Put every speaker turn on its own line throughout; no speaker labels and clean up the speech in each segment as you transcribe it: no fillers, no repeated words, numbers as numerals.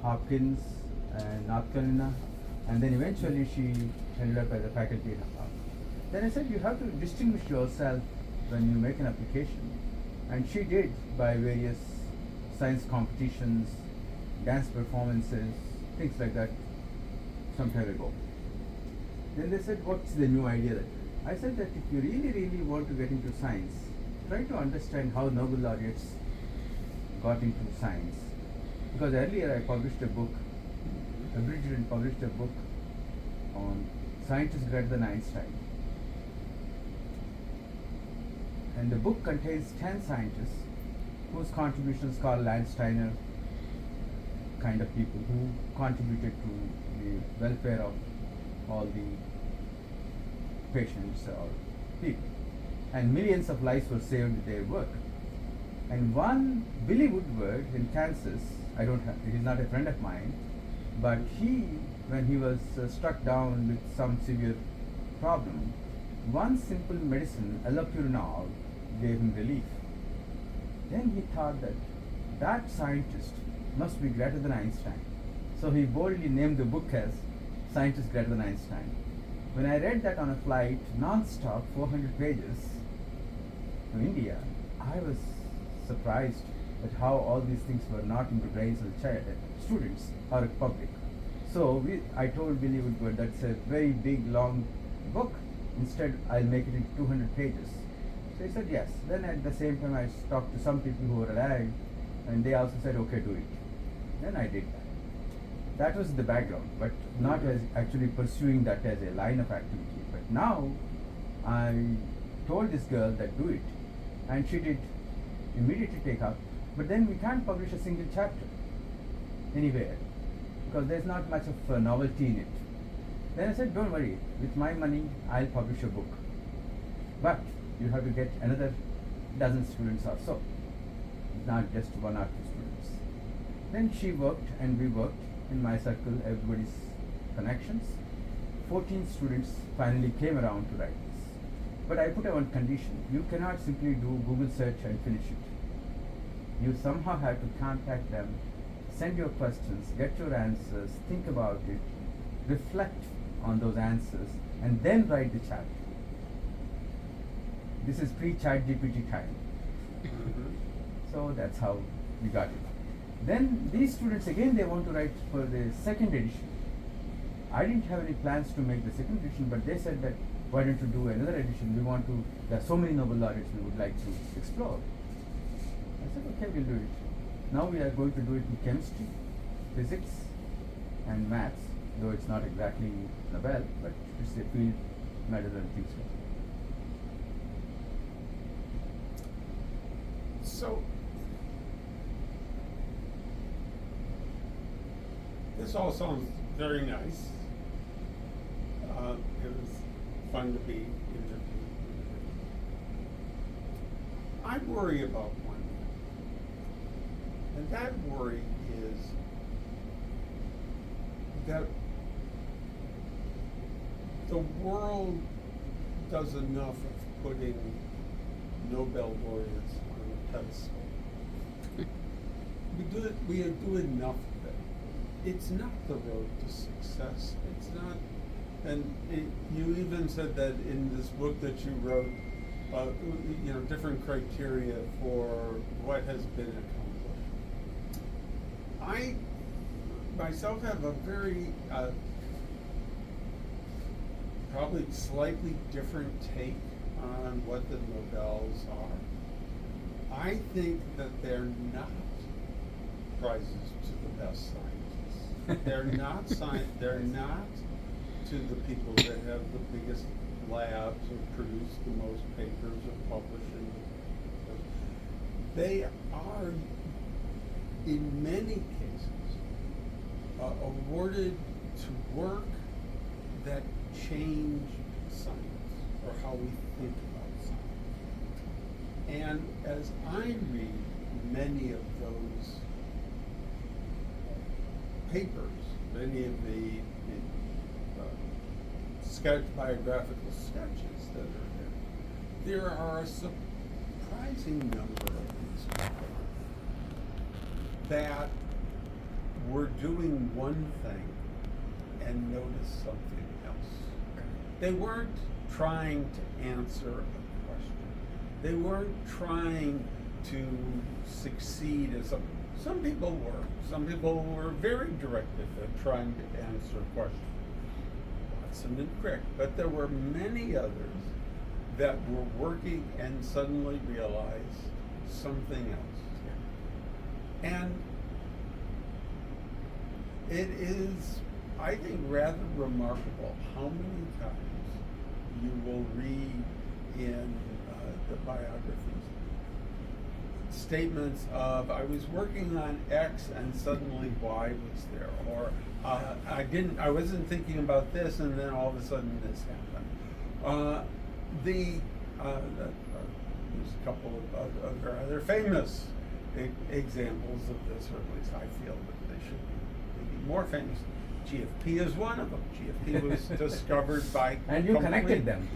Hopkins and North Carolina, and then eventually she ended up as a faculty in Harvard. Then I said, you have to distinguish yourself when you make an application, and she did by various science competitions, dance performances, things like that, some time ago. Then they said, what's the new idea that? I said that if you really want to get into science, try to understand how Nobel laureates got into science. Because earlier I published a book, abridged and published a book on scientists greater than Einstein. And the book contains 10 scientists whose contributions, Carl Landsteiner kind of people, who contributed to the welfare of all the patients or people. And millions of lives were saved with their work. And one, Billy Woodward in Kansas, he's not a friend of mine, but when he was struck down with some severe problem, one simple medicine, allopurinol, gave him relief. Then he thought that scientist must be greater than Einstein. So he boldly named the book as Scientist Greater Than Einstein. When I read that on a flight, non-stop, 400 pages to India, I was surprised at how all these things were not in the brains of the students or public. So I told Billy Woodward, that's a very big, long book. Instead, I'll make it into 200 pages. So he said yes. Then at the same time, I talked to some people who were alive, and they also said, okay, do it. Then I did that. That was the background, but not as actually pursuing that as a line of activity. But now, I told this girl that do it, and she did immediately take up. But then we can't publish a single chapter anywhere because there's not much of novelty in it. Then I said, don't worry, with my money, I'll publish a book. But you have to get another dozen students or so, not just one or two students. Then she worked and we worked in my circle, everybody's connections. 14 students finally came around to write this. But I put one condition. You cannot simply do Google search and finish it. You somehow have to contact them, send your questions, get your answers, think about it, reflect on those answers, and then write the chapter. This is pre-ChatGPT time. So that's how we got it. Then these students, again, they want to write for the second edition. I didn't have any plans to make the second edition, but they said that, why don't you do another edition? There are so many Nobel laureates we would like to explore. I said, okay, we'll do it. Now we are going to do it in chemistry, physics, and maths, though it's not exactly Nobel, but it's a field matter than things.
So, this all sounds very nice. It was fun to be interviewed. I worry about one thing, and that worry is that the world does enough of putting Nobel laureates on a pedestal. We do enough of it. It's not the road to success. It's not, and you even said that in this book that you wrote, different criteria for what has been accomplished. I myself have a very probably slightly different take on what the Nobels are. I think that they're not prizes to the best scientists. They're not to the people that have the biggest labs or produce the most papers or publish in. They are, in many cases, awarded to work that change science or how we think about science. And as I read many of those papers, many of the biographical sketches that are there are a surprising number of these people that were doing one thing and noticed something else. They weren't trying to answer a question. They weren't trying to succeed as some people were. Some people were very directed at trying to answer questions. Watson and Crick. But there were many others that were working and suddenly realized something else. And it is, I think, rather remarkable how many times you will read in the biographies statements of, I was working on X and suddenly Y was there, or I wasn't thinking about this and then all of a sudden this happened. There's a couple of rather famous examples of this, or at least I feel that they should be more famous. GFP is one of them. GFP was discovered by
and you connected them.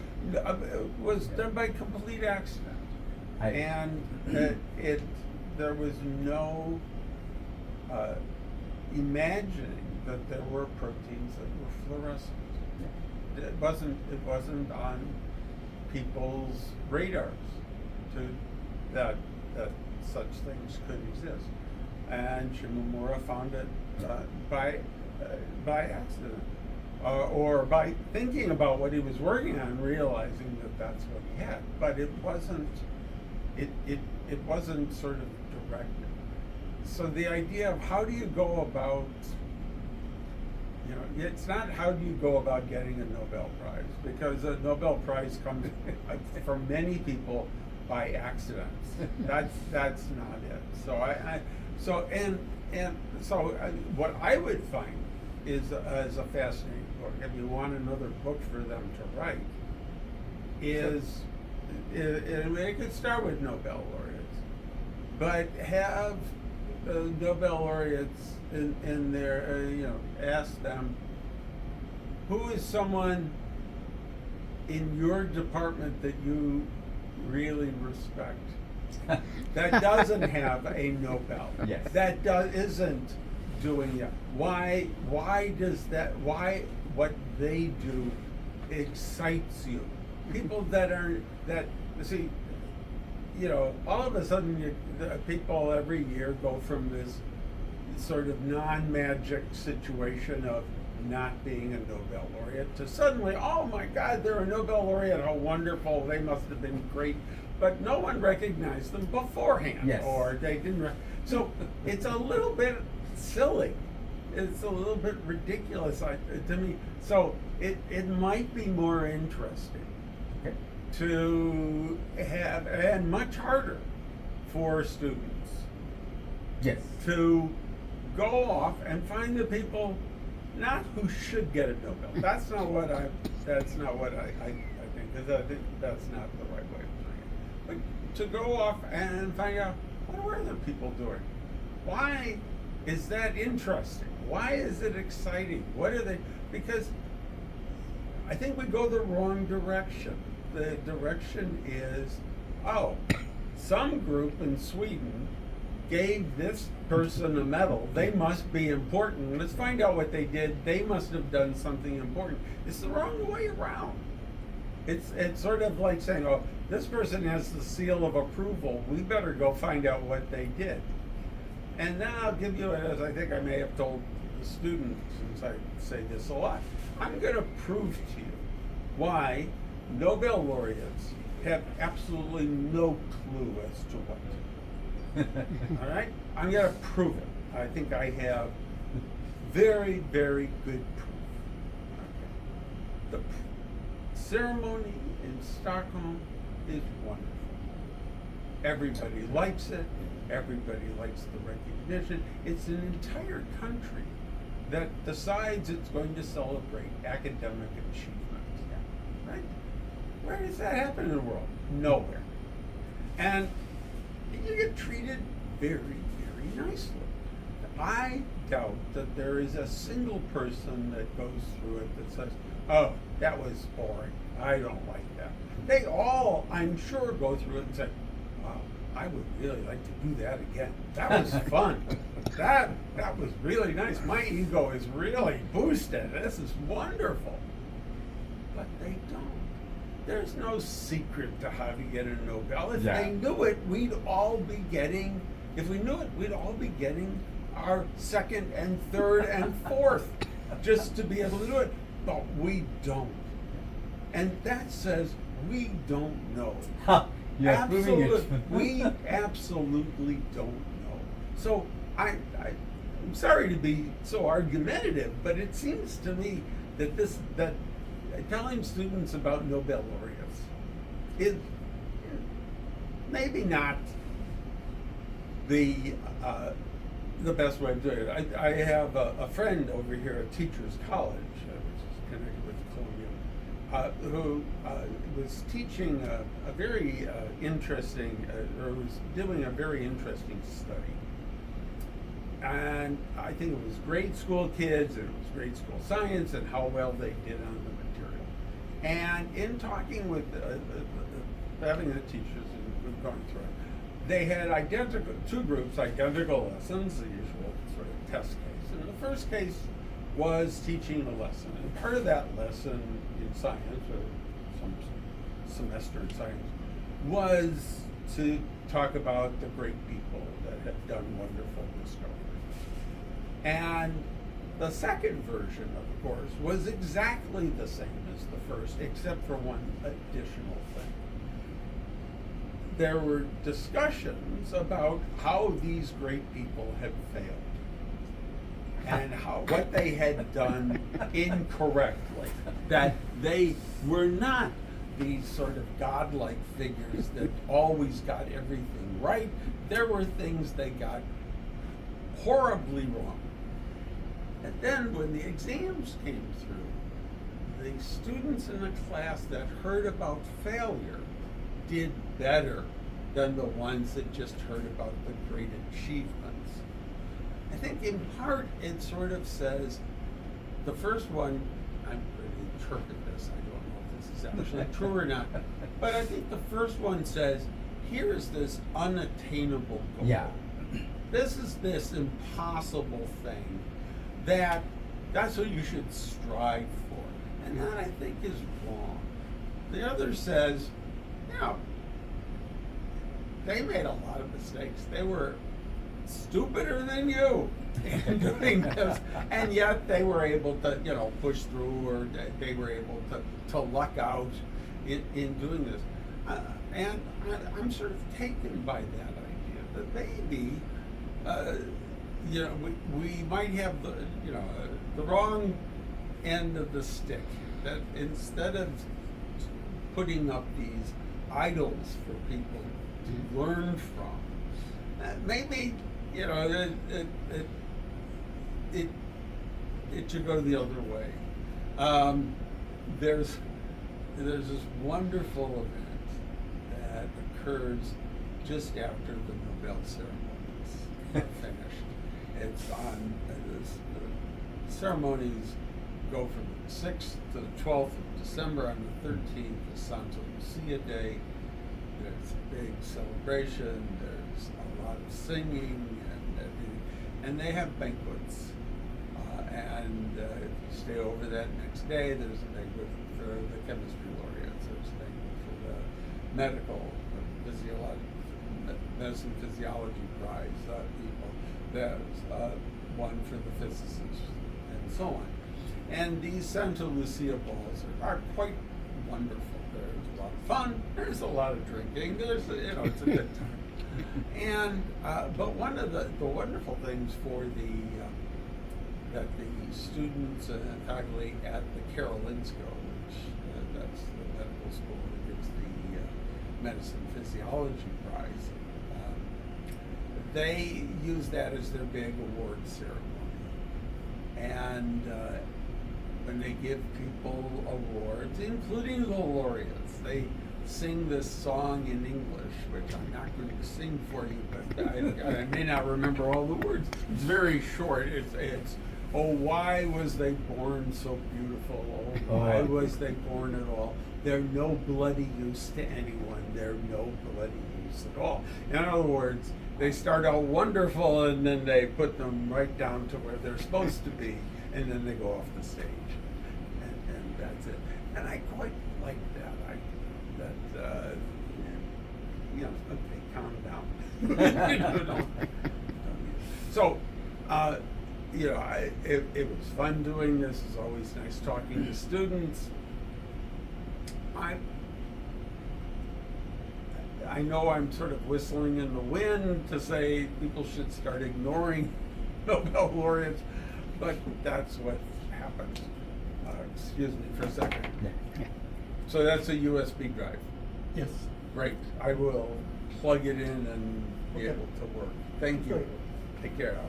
Was done by complete accident, and there was no imagining that there were proteins that were fluorescent. It wasn't on people's radars that such things could exist, and Shimomura found it by accident, or by thinking about what he was working on, realizing that that's what he had. But it wasn't. It wasn't sort of directed. So the idea of how do you go about, it's not how do you go about getting a Nobel Prize, because a Nobel Prize comes for many people by accident. That's not it. So what I would find is as a fascinating book, if you want another book for them to write, is it could start with Nobel laureates, but have Nobel laureates in there, ask them, who is someone in your department that you really respect that doesn't have a Nobel,
yes,
that isn't doing it? Why does that? Why what they do excites you? People that see, all of a sudden people every year go from this sort of non-magic situation of not being a Nobel laureate to suddenly, oh my God, they're a Nobel laureate, how wonderful, they must have been great. But no one recognized them beforehand,
yes,
or they didn't. So it's a little bit silly. It's a little bit ridiculous to me. So it might be more interesting to have, and much harder for students,
yes,
to go off and find the people not who should get a Nobel. That's not what I think, because I think that's not the right way of doing it. But to go off and find out, what are other people doing? Why is that interesting? Why is it exciting? What are they? Because I think we go the wrong direction. The direction is, some group in Sweden gave this person a medal. They must be important. Let's find out what they did. They must have done something important. It's the wrong way around. It's sort of like saying, this person has the seal of approval. We better go find out what they did. And then I'll give you, as I think I may have told the students, since I say this a lot, I'm going to prove to you why Nobel laureates have absolutely no clue as to what to do. All right? I'm going to prove it. I think I have very, very good proof. Okay. The ceremony in Stockholm is wonderful. Everybody likes it. Everybody likes the recognition. It's an entire country that decides it's going to celebrate academic achievement. Right? Where does that happen in the world? Nowhere. And you get treated very, very nicely. I doubt that there is a single person that goes through it that says, oh, that was boring. I don't like that. They all, I'm sure, go through it and say, wow, I would really like to do that again. That was fun. that was really nice. My ego is really boosted. This is wonderful. But they don't. There's no secret to how to get a Nobel. If
Yeah.
they knew it, we'd all be getting, if we knew it, we'd all be getting our second and third and fourth just to be able to do it. But we don't. And that says we don't know.
Ha! You're proving it.
We absolutely don't know. So I'm sorry to be so argumentative, but it seems to me that that telling students about Nobel laureates is maybe not the best way of doing it. I have a friend over here at Teachers College, which is connected with Columbia, who was teaching a very interesting, or was doing a very interesting study. And I think it was grade school kids, and it was grade school science, and how well they did on the material. And in talking with having the teachers, and we've gone through it, they had two groups, identical lessons, the usual sort of test case. And the first case was teaching a lesson. And part of that lesson in science, or some semester in science, was to talk about the great people that have done wonderful discoveries. And the second version, of course, was exactly the same as the first, except for one additional thing. There were discussions about how these great people had failed and what they had done incorrectly, that they were not these sort of godlike figures that always got everything right. There were things they got horribly wrong. And then when the exams came through, the students in the class that heard about failure did better than the ones that just heard about the great achievements. I think in part it sort of says, the first one, I'm going to interpret this, I don't know if this is actually true or not, but I think the first one says, here is this unattainable goal.
Yeah.
This is this impossible thing that's what you should strive for. And that, I think, is wrong. The other says, they made a lot of mistakes. They were stupider than you in doing this, and yet they were able to, push through, or they were able to luck out in doing this. And I'm sort of taken by that idea that maybe, we might have the wrong end of the stick. That instead of putting up these idols for people to learn from, maybe it should go the other way. There's this wonderful event that occurs just after the Nobel ceremonies are finished. It's on the ceremonies go from the 6th to the 12th of December. On the 13th is Santa Lucia Day. There's a big celebration. There's a lot of singing and everything, and they have banquets. And if you stay over that next day, there's a banquet for the chemistry laureates. There's a banquet for the medical, medicine physiology prize people. There's one for the physicists, and so on. And these Santa Lucia balls are quite wonderful. There's a lot of fun. There's a lot of drinking. It's a good time. And but one of the wonderful things for that the students and faculty at the Karolinska, which that's the medical school that gives the medicine physiology prize, they use that as their big award ceremony. And when they give people awards, including the laureates, they sing this song in English, which I'm not going to sing for you, but I may not remember all the words. It's very short. It's Oh, why was they born so beautiful? Oh, why was they born at all? They're no bloody use to anyone. They're no bloody use at all. In other words, they start out wonderful and then they put them right down to where they're supposed to be, and then they go off the stage. And that's it. And I quite like that. Okay, calm down. So, it was fun doing this. It's always nice talking to students. I know I'm sort of whistling in the wind to say people should start ignoring Nobel laureates, but that's what happens. Excuse me for a second.
Yeah.
So that's a USB drive.
Yes.
Great. I will plug it in and be
Okay.
able to work. Thank you.
Great.
Take care. I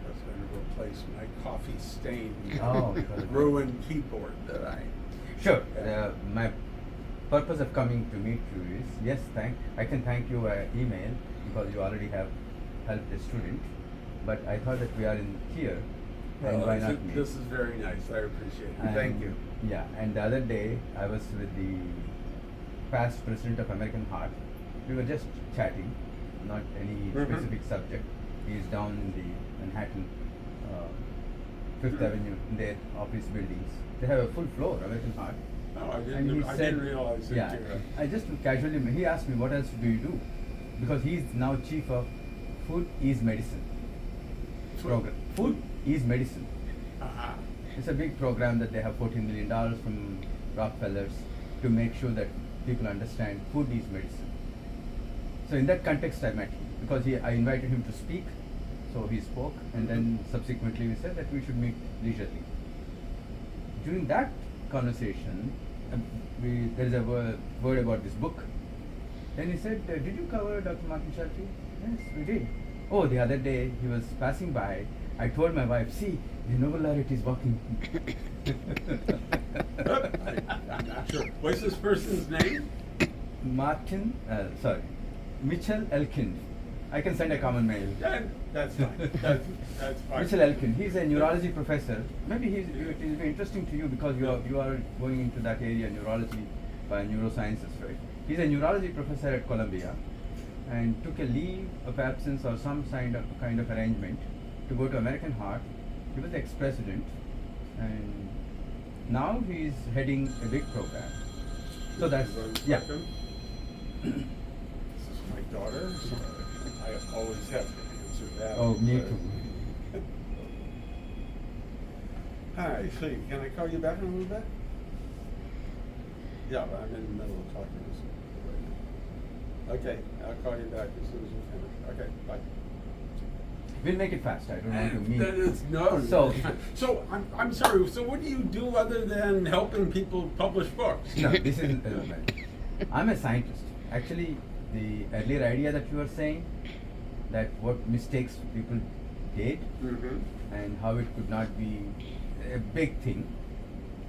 was going to replace my coffee stained,
Oh, because of-
ruined keyboard that I.
Sure. My purpose of coming to meet you is, yes, I can thank you by email because you already have helped a student, but I thought that we are in here, and why not meet?
This is very nice. I appreciate it.
And-
Thank you.
Yeah, and the other day I was with the past president of American Heart. We were just chatting, not any
Mhm.
specific subject. He is down in the Manhattan, Fifth Avenue, in their office buildings. They have a full floor, American Heart.
No, I
And he
I
said-
didn't realize it.
Yeah,
Too.
I just casually, he asked me, what else do you do? Because he is now chief of Food is Medicine program. Food is Medicine.
Uh-huh.
It's a big program that they have $14 million from Rockefellers to make sure that people understand food is medicine. So in that context, I met him because I invited him to speak. So he spoke, and then subsequently we said that we should meet leisurely. During that conversation, there is a word about this book. Then he said, did you cover Dr. Martin Shelty? Yes, we did. Oh, the other day he was passing by. I told my wife, see, the Nobel laureate is walking.
I'm not sure. What's this person's name?
Mitchell Elkin. I can send a common mail.
That's fine. That's fine.
Mitchell Elkin. He's a neurology professor. Maybe it will be interesting to you because you are going into that area, neurology by neurosciences, right? He's a neurology professor at Columbia, and took a leave of absence or some kind of arrangement to go to American Heart. He was the ex-president, and now he is heading a big program. So that's yeah.
This is my daughter. So I always have to answer that.
Oh, me
but-
too.
Hi, so can I call you back in a little bit? Yeah, but I'm in the middle of talking to somebody right now. Okay, I'll call you back as soon as we finish. Okay, bye.
We'll make it fast. I don't want to meet.
That is, no.
So-
I'm sorry. So what do you do other than helping people publish books?
No, this is. I'm a scientist. Actually, the earlier idea that you were saying, that what mistakes people did
Mm-hmm.
and how it could not be a big thing.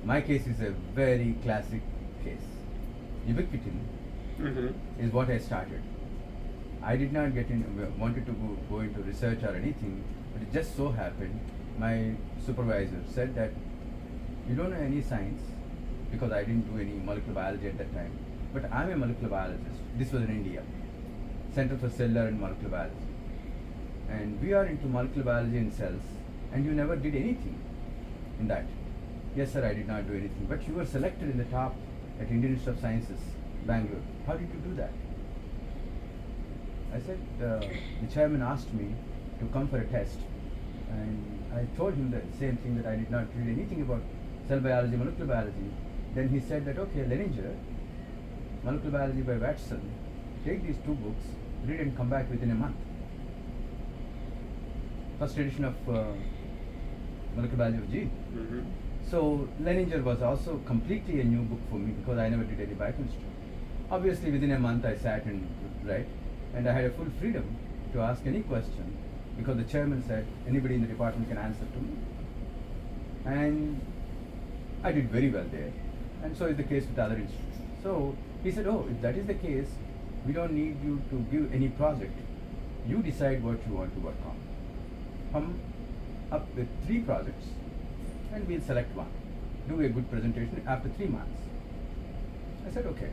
My case is a very classic case. Ubiquitin
Mm-hmm.
is what I started. I did not wanted to go into research or anything, but it just so happened my supervisor said that you don't know any science because I didn't do any molecular biology at that time. But I'm a molecular biologist. This was in India, Center for Cellular and Molecular Biology, and we are into molecular biology in cells. And you never did anything in that. Yes, sir, I did not do anything. But you were selected in the top at Indian Institute of Sciences, Bangalore. How did you do that? I said, the chairman asked me to come for a test, and I told him the same thing, that I did not read anything about cell biology, molecular biology. Then he said that, okay, Leninger, Molecular Biology by Watson, take these two books, read and come back within a month. First edition of Molecular Biology of Gene.
Mm-hmm.
So Leninger was also completely a new book for me because I never did any biochemistry. Obviously within a month I sat and read, and I had a full freedom to ask any question because the chairman said anybody in the department can answer to me. And I did very well there. And so is the case with other institutions. So he said, oh, if that is the case, we don't need you to give any project. You decide what you want to work on. हम up with 3 projects and we'll select one. Do a good presentation after 3 months. I said, okay.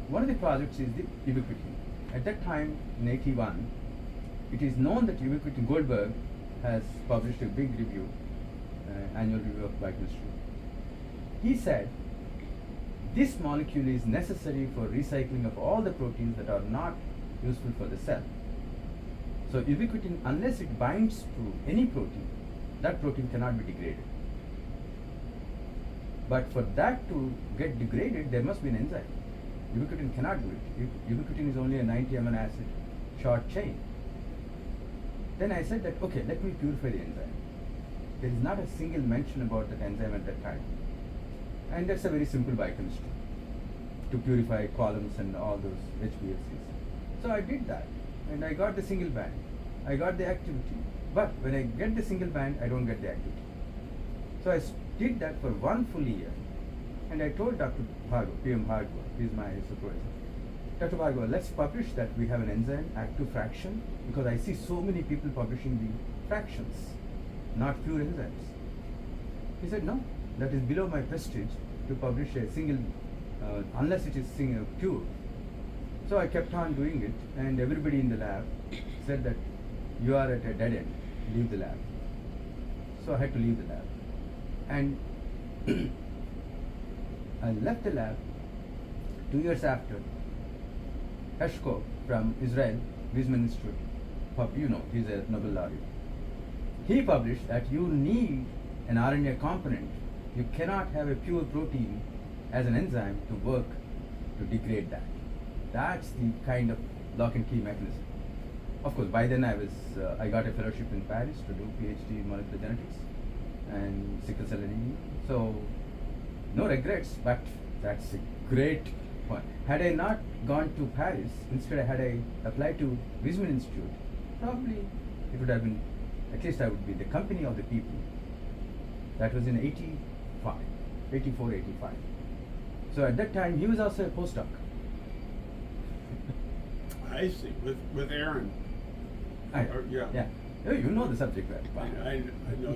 One of the projects is the ubiquitin. At that time, in 81, it is known that ubiquitin Goldberg has published a big review, annual review of biochemistry. He said, this molecule is necessary for recycling of all the proteins that are not useful for the cell. So ubiquitin, unless it binds to any protein, that protein cannot be degraded. But for that to get degraded, there must be an enzyme. Ubiquitin cannot do it. Ubiquitin is only a 90 amino acid short chain. Then I said that, okay, let me purify the enzyme. There is not a single mention about that enzyme at that time. And that's a very simple biochemistry, to purify columns and all those HPLCs. So I did that, and I got the single band. I got the activity. But when I get the single band, I don't get the activity. So I did that for 1 full year. And I told Dr. Bhargava, PM Bhargava, he's my supervisor, Dr. Bhargava, let's publish that we have an enzyme, active fraction, because I see so many people publishing the fractions, not pure enzymes. He said, no, that is below my prestige to publish a single, unless it is pure. So I kept on doing it, and everybody in the lab said that you are at a dead end, leave the lab. So I had to leave the lab. And I left the lab 2 years after. Hershko from Israel, Weizmann Institute, he's a Nobel laureate. He published that you need an RNA component. You cannot have a pure protein as an enzyme to work to degrade that. That's the kind of lock and key mechanism. Of course, by then I got a fellowship in Paris to do PhD in molecular genetics and sickle cell anemia. So, no regrets, but that's a great point. Had I not gone to Paris, instead had I applied to Weizmann Institute, probably it would have been, at least I would be the company of the people. That was in 84, 85. So at that time, he was also a postdoc.
I see, with Aaron. Yeah.
Yeah. Oh, you know the subject well. Wow.
I know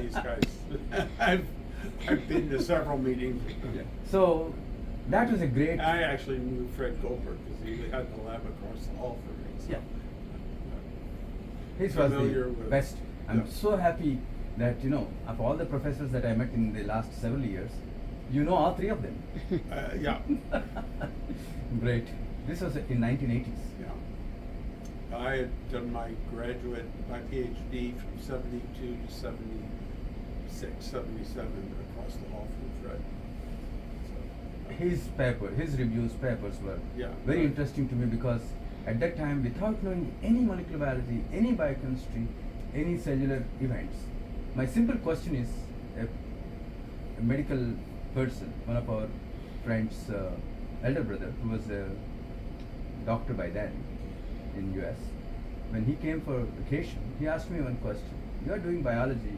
these guys. I've been to several meetings.
Yeah. So that was a great.
I actually knew Fred Goldberg because he had the lab across the hall for me. So.
Yeah. His was
Familiar
the
with-
best. I'm
yeah.
so happy that of all the professors that I met in the last several years, you know all 3 of them.
Yeah.
Great. This was in 1980s.
Yeah. I had done my PhD from 72 to 76, 77 across the hall from Fred. So,
His reviews, papers were
Yeah.
very interesting to me because at that time, without knowing any molecular biology, any biochemistry, any cellular events, my simple question is, a medical person, one of our friends' elder brother, who was a doctor by then in US, when he came for vacation, he asked me one question. You are doing biology.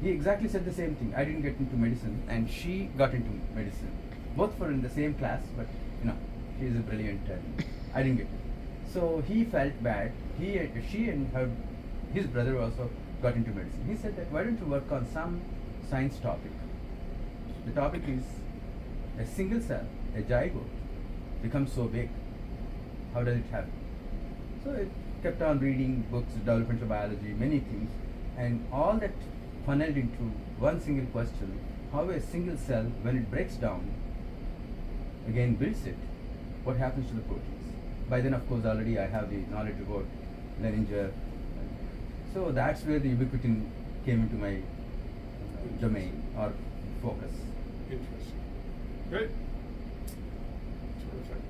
He exactly said the same thing. I didn't get into medicine, and she got into medicine. Both were in the same class, but she is a brilliant, and I didn't get it. So he felt bad. She and his brother also got into medicine. He said that, why don't you work on some science topic? The topic is a single cell, a zygote, becomes so big. How does it happen? So I kept on reading books, developmental biology, many things, and all that funneled into one single question: how a single cell, when it breaks down, again builds it, what happens to the proteins? By then, of course, already I have the knowledge about Lehninger. So that's where the ubiquitin came into my domain or focus.
interesting. Good. Terrific.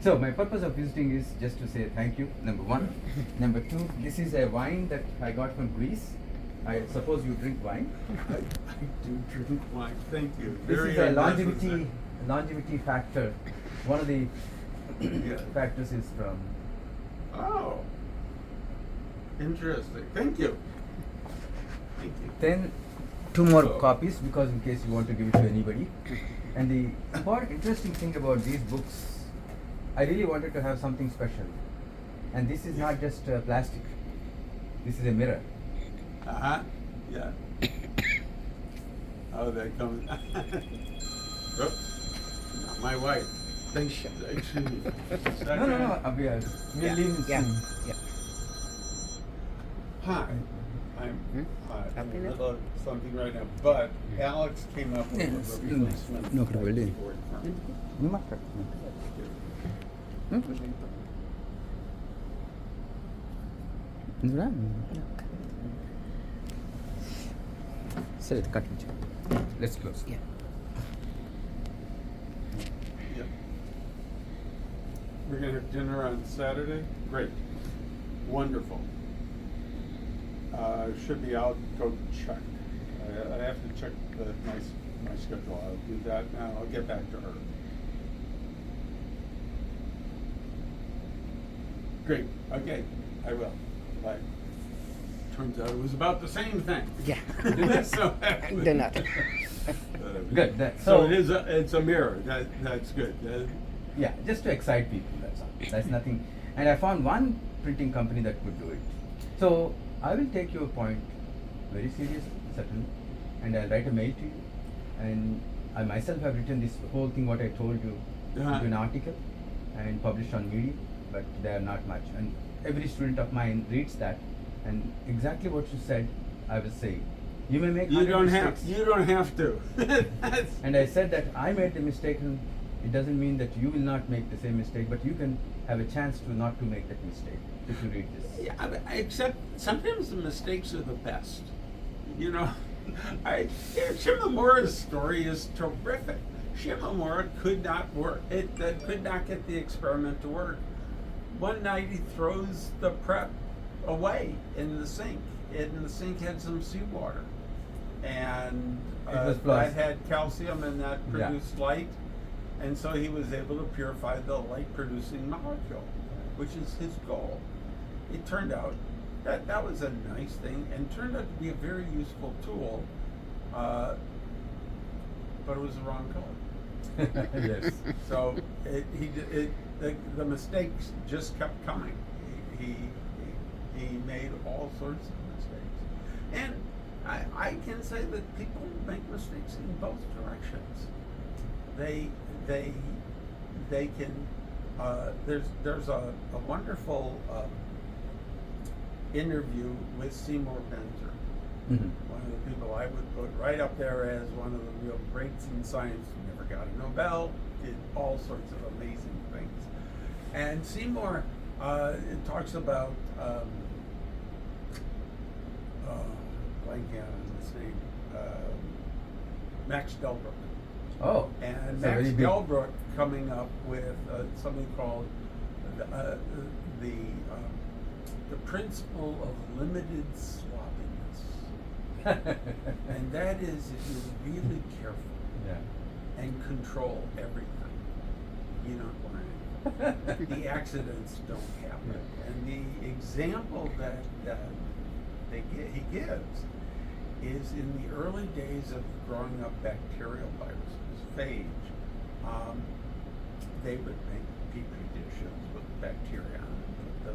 So my purpose of visiting is just to say thank you, number 1. Number 2, this is a wine that I got from Greece. I suppose you drink wine.
I do drink wine. Thank you.
This
Very
is a
unnecessary.
longevity factor. One of the
Yeah.
factors is from.
Oh. Interesting. Thank you. Thank you.
Then 2 more
So-
copies, because in case you want to give it to anybody. And the interesting thing about these books, I really wanted to have something special. And this is not just plastic. This is a mirror.
Uh-huh. Yeah. Oh, that comes. Oops. Not my wife. Excuse me.
No. We're
Yeah,
leaving
yeah,
soon.
yeah.
Hi. I'm in the middle of something right now, but Alex came up with a replacement.
No problem.
keyboard for me.
You matter. Sir, cut it. Let's close.
Yeah.
Yep. We're gonna have dinner on Saturday? Great. Wonderful. Should be, I'll go check. I have to check my schedule. I'll do that now. I'll get back to her. Great. Okay, I will. Bye. Turns out it was about the same thing.
Yeah.
So
They're not.
Good.
So it's a mirror. That's good.
Yeah, just to excite people, that's all. That's nothing. And I found one printing company that could do it. So I will take your point very seriously, certainly, and I'll write a mail to you. And I myself have written this whole thing, what I told you, into an article and published on Medium, but they are not much. And every student of mine reads that, and exactly what you said, I will say. You may make 100 mistakes.
You don't have to.
And I said that I made the mistake, and it doesn't mean that you will not make the same mistake, but you can have a chance to not to make that mistake if you read this.
Yeah, except sometimes the mistakes are the best. You know, Shimomura's story is terrific. Shimomura could not work. Could not get the experiment to work. One night he throws the prep away in the sink. And the sink had some seawater, and that had calcium, and that produced light, and so he was able to purify the light-producing molecule, which is his goal. It turned out that was a nice thing, and turned out to be a very useful tool, but it was the wrong color.
Yes.
So the mistakes just kept coming. He made all sorts of mistakes, and I can say that people make mistakes in both directions. They can. There's a wonderful interview with Seymour Penzer, one of the people I would put right up there as one of the real greats in science. Never got a Nobel, did all sorts of amazing things, and Seymour talks about. Blanking on his name, Max Delbruck.
Oh.
And
so
Max Delbruck coming up with something called the principle of limited sloppiness. And that is if you're really careful and control everything, you don't learn. The accidents don't happen. And the example that he gives is in the early days of growing up bacterial viruses, phage, they would make petri dishes with bacteria on them, put the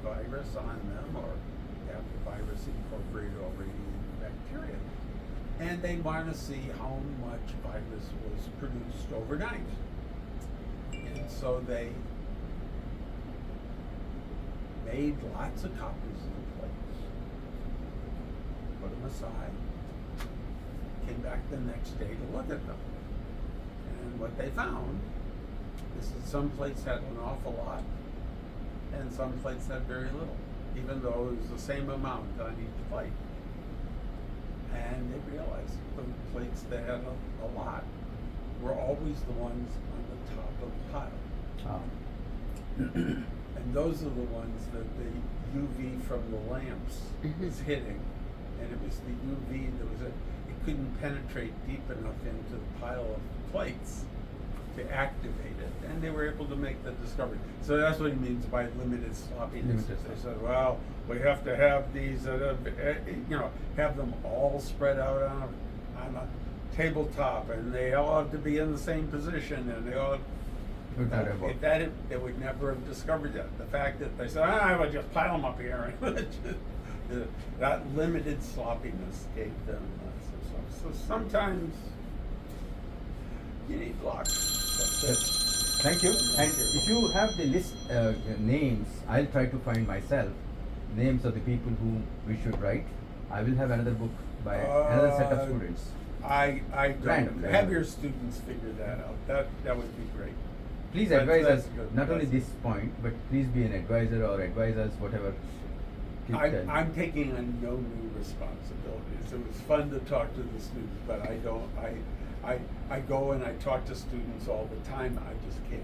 virus on them, or have the virus incorporated over the bacteria. And they want to see how much virus was produced overnight. And so they made lots of copies of the plates, put them aside, came back the next day to look at them. And what they found is that some plates had an awful lot and some plates had very little, even though it was the same amount on each plate. And they realized the plates that had a lot were always the ones on the top of the pile.
Oh.
And those are the ones that the UV from the lamps was hitting. And it was the UV that it couldn't penetrate deep enough into the pile of plates to activate it. And they were able to make the discovery. So that's what he means by limited sloppiness. They said, well, we have to have these, have them all spread out on a tabletop, and they all have to be in the same position, and they all. They would never have discovered that. The fact that they said, I would just pile them up here and that limited sloppiness gave them some stuff. So sometimes you need luck. That's it.
Thank you. And if you have the list names, I'll try to find myself names of the people whom we should write. I will have another book by another set of students.
I don't
Random.
have your students figure that out. That would be great.
Please
That's-
advise
that's
us,
good.
not only
That's-
this point, but please be an advisor or advise us, whatever.
I'm taking on no new responsibilities. It was fun to talk to the students, but I don't. I go and I talk to students all the time. I just can't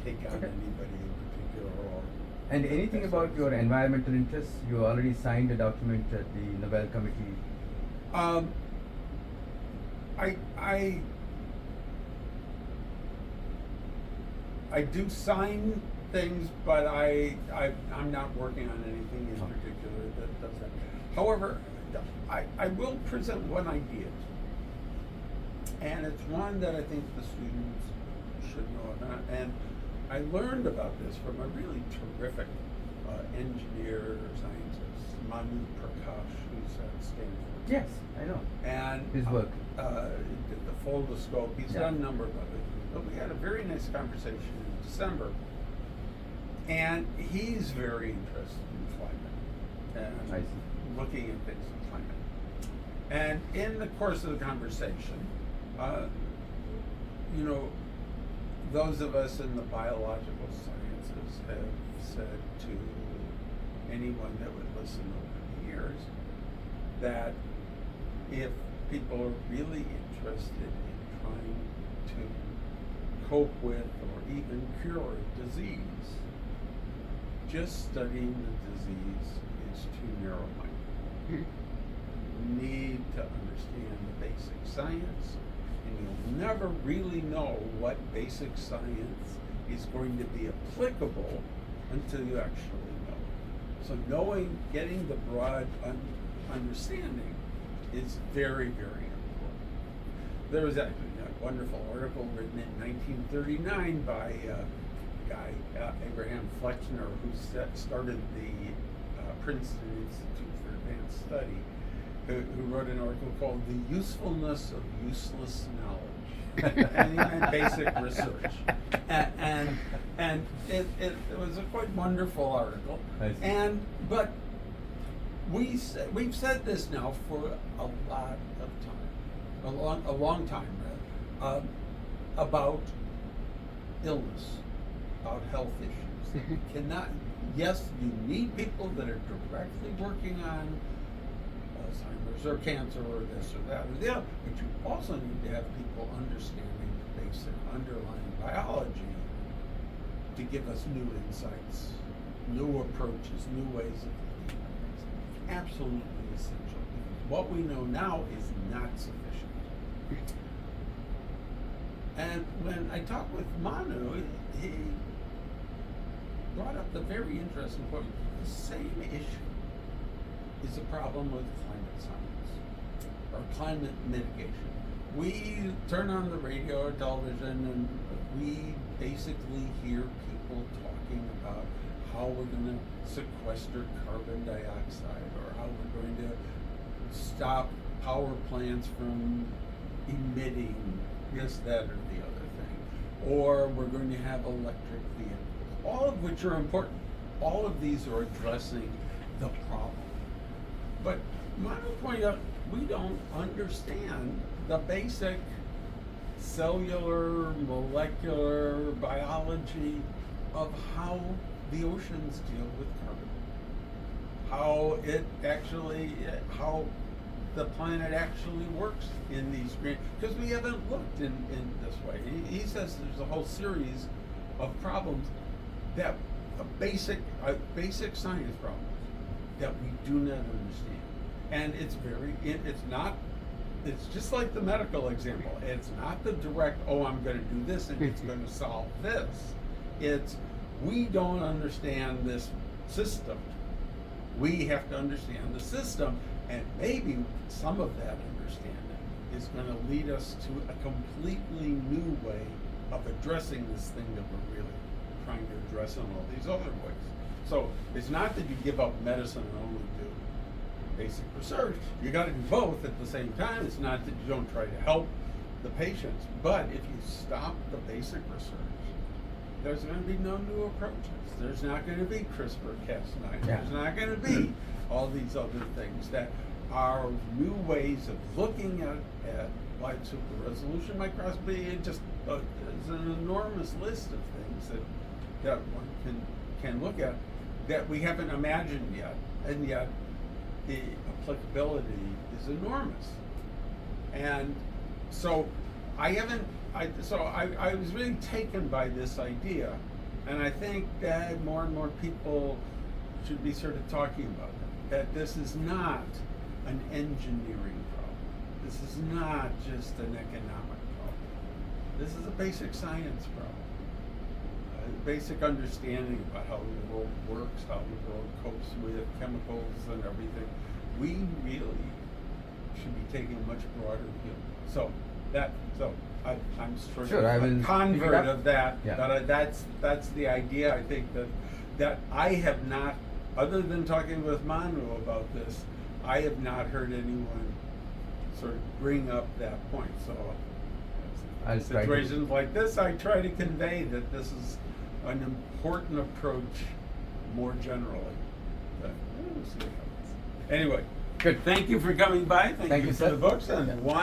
take on
Okay.
anybody in particular. Or
And anything
that's
about
what
your
I'm saying.
environmental interests? You already signed a document at the Nobel Committee.
I do sign things, but I'm not working on anything in particular that does that. However, I will present one idea, and it's one that I think the students should know about. And I learned about this from a really terrific engineer or scientist, Manu Prakash, who's at Stanford.
Yes, I know.
And
His work.
he did the Foldoscope. He's
Yeah.
done a number of other things. But we had a very nice conversation in December. And he's very interested in climate and
I see.
looking at things in climate. And in the course of the conversation, those of us in the biological sciences have said to anyone that would listen over the years that if people are really interested in trying to cope with or even cure a disease, just studying the disease is too narrow-minded. You need to understand the basic science, and you'll never really know what basic science is going to be applicable until you actually know. So getting the broad understanding is very, very important. There was actually a wonderful article written in 1939 by a guy, Abraham Flexner, who started the Princeton Institute for Advanced Study, who wrote an article called "The Usefulness of Useless Knowledge," and he meant basic research. And it was a quite wonderful article.
I see.
But we've said this now for a lot of time, a long time, rather, about illness, about health issues. You cannot. Yes, you need people that are directly working on Alzheimer's or cancer or this or that or the other, but you also need to have people understanding the basic underlying biology to give us new insights, new approaches, new ways of thinking about things. Absolutely essential. What we know now is not sufficient. And when I talked with Manu, he brought up the very interesting point. The same issue is a problem with climate science or climate mitigation. We turn on the radio or television and we basically hear people talking about how we're going to sequester carbon dioxide or how we're going to stop power plants from emitting this, that, or the other thing. Or we're going to have electric vehicles, all of which are important. All of these are addressing the problem. But Manu pointed out, we don't understand the basic cellular, molecular biology of how the oceans deal with carbon. How the planet actually works in these green, because we haven't looked in this way. He says there's a whole series of problems that basic science problems that we do not understand. And it's just like the medical example. It's not the direct, I'm going to do this and it's going to solve this. It's, we don't understand this system. We have to understand the system, and maybe some of that understanding is going to lead us to a completely new way of addressing this thing that we're really trying to address in all these other ways. So it's not that you give up medicine and only do basic research. You got to do both at the same time. It's not that you don't try to help the patients, but if you stop the basic research, there's going to be no new approaches. There's not going to be CRISPR-Cas9.
Yeah.
There's not going to be all these other things that are new ways of looking at light super resolution microscopy. It just there's an enormous list of things that one can look at that we haven't imagined yet, and yet the applicability is enormous. And so I was really taken by this idea, and I think that more and more people should be sort of talking about that this is not an engineering problem. This is not just an economic problem. This is a basic science problem. A basic understanding about how the world works, how the world copes with chemicals and everything. We really should be taking a much broader view. So I'm sort
Sure, I
of
will
a
pick it
convert
up.
of that.
Yeah.
That's the idea. I think that I have not, other than talking with Manu about this, I have not heard anyone sort of bring up that point. So
I'll
in
try to-
situations like this, I try to convey that this is an important approach more generally. But we'll see what happens. Anyway,
Good.
Thank you for coming by. Thank
Thank
you
you,
for
sir.
the books and
Yeah.
wine.